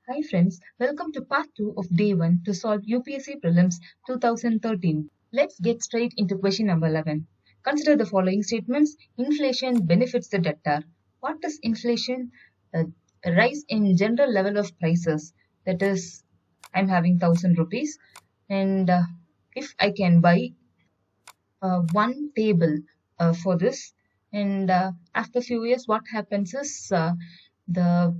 Hi friends, welcome to part 2 of day 1 to solve UPSC Prelims 2013. Let's get straight into question number 11. Consider the following statements. Inflation benefits the debtor. What is inflation? A rise in general level of prices. That is, I'm having 1000 rupees and if I can buy one table for this and after few years what happens is the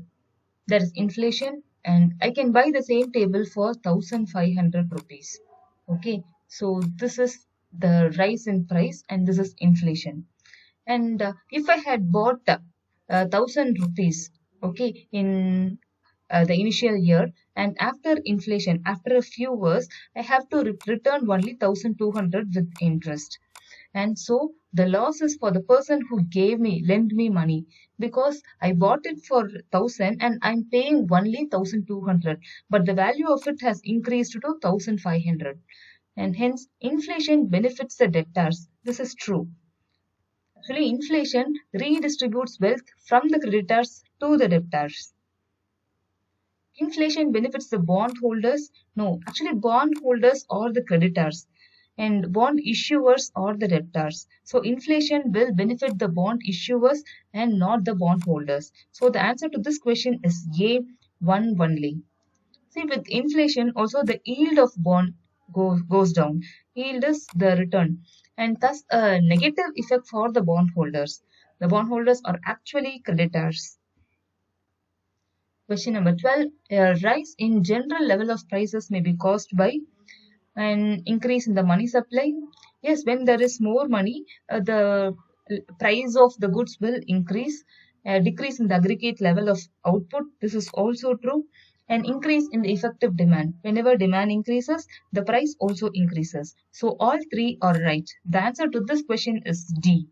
there is inflation and I can buy the same table for 1500 rupees. Okay, so this is the rise in price and this is inflation. And if I had bought 1000 rupees, okay, in the initial year, and after inflation, after a few years, I have to return only 1200 with interest. And so the loss is for the person who lend me money because I bought it for 1000 and I'm paying only 1200, but the value of it has increased to 1500. And hence, inflation benefits the debtors. This is true. Actually, inflation redistributes wealth from the creditors to the debtors. Inflation benefits the bondholders. No, actually, bondholders are the creditors and bond issuers are the debtors. So, inflation will benefit the bond issuers and not the bondholders. So, the answer to this question is A, one only. See, with inflation, also the yield of bond goes down. Yield is the return, and thus a negative effect for the bondholders. The bondholders are actually creditors. Question number 12. A rise in general level of prices may be caused by an increase in the money supply. Yes, when there is more money, the price of the goods will increase. A decrease in the aggregate level of output. This is also true. An increase in the effective demand. Whenever demand increases, the price also increases. So all three are right. The answer to this question is D.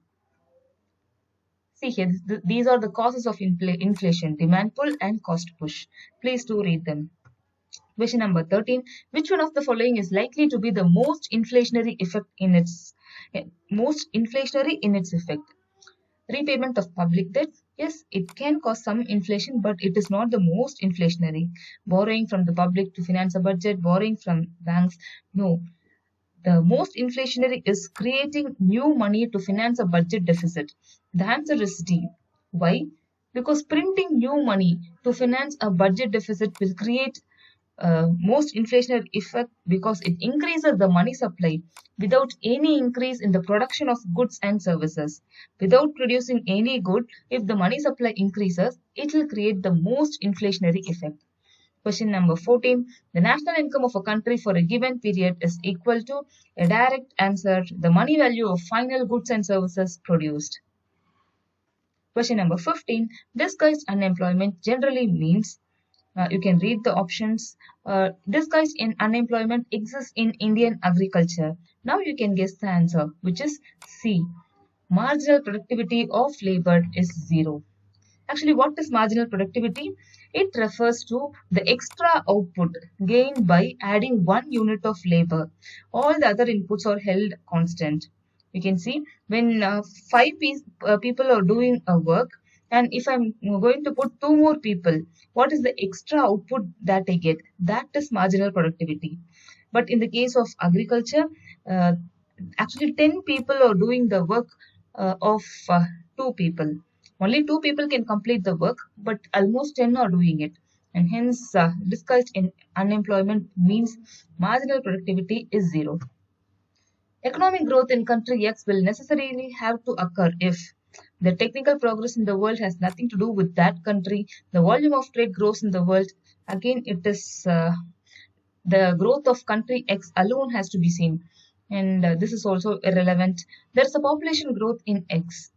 See here, these are the causes of inflation, demand pull and cost push. Please do read them. Question number 13. Which one of the following is likely to be the most inflationary in its effect? Repayment of public debt. Yes, it can cause some inflation, but it is not the most inflationary. Borrowing from the public to finance a budget, borrowing from banks. No. The most inflationary is creating new money to finance a budget deficit. The answer is D. Why? Because printing new money to finance a budget deficit will create most inflationary effect because it increases the money supply without any increase in the production of goods and services. Without producing any good, if the money supply increases, it will create the most inflationary effect. Question number 14. The national income of a country for a given period is equal to a direct answer, the money value of final goods and services produced. Question number 15. Disguised unemployment generally means you can read the options. Disguised in unemployment exists in Indian agriculture. Now you can guess the answer, which is C. Marginal productivity of labor is zero. Actually, what is marginal productivity? It refers to the extra output gained by adding one unit of labor. All the other inputs are held constant. You can see when people are doing a work, and if I'm going to put two more people, what is the extra output that I get? That is marginal productivity. But in the case of agriculture, uh, actually 10 people are doing the work of two people. Only two people can complete the work, but almost 10 are doing it. And hence, discussed in unemployment means marginal productivity is zero. Economic growth in country X will necessarily have to occur if the technical progress in the world has nothing to do with that country, the volume of trade grows in the world. Again, it is the growth of country X alone has to be seen. And this is also irrelevant. There is a population growth in X.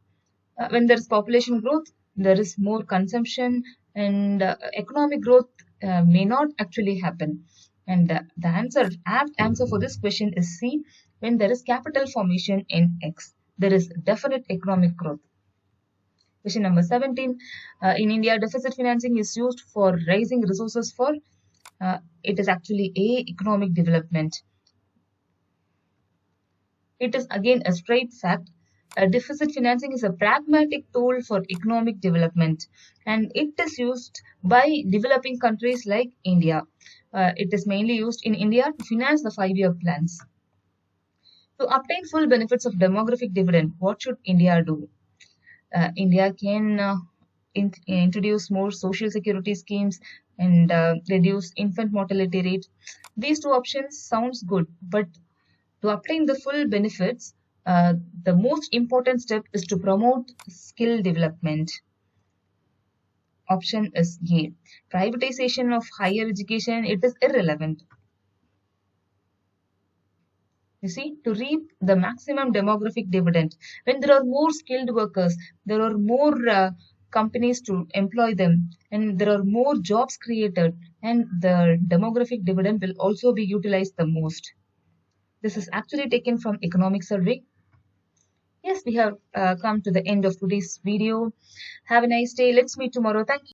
When there is population growth, there is more consumption, and economic growth may not actually happen. And the apt answer for this question is C. When there is capital formation in X, there is definite economic growth. Question number 17. In India, deficit financing is used for raising resources for it is actually A, economic development. It is again a straight fact. Deficit financing is a pragmatic tool for economic development, and it is used by developing countries like India. It is mainly used in India to finance the 5-year plans. To obtain full benefits of demographic dividend, what should India do? India can introduce more social security schemes and reduce infant mortality rate. These two options sounds good, but to obtain the full benefits, the most important step is to promote skill development. Option is A. Privatization of higher education, it is irrelevant. You see, to reap the maximum demographic dividend, when there are more skilled workers, there are more companies to employ them, and there are more jobs created, and the demographic dividend will also be utilized the most. This is actually taken from Economic Survey. Yes, we have come to the end of today's video. Have a nice day. Let's meet tomorrow. Thank you.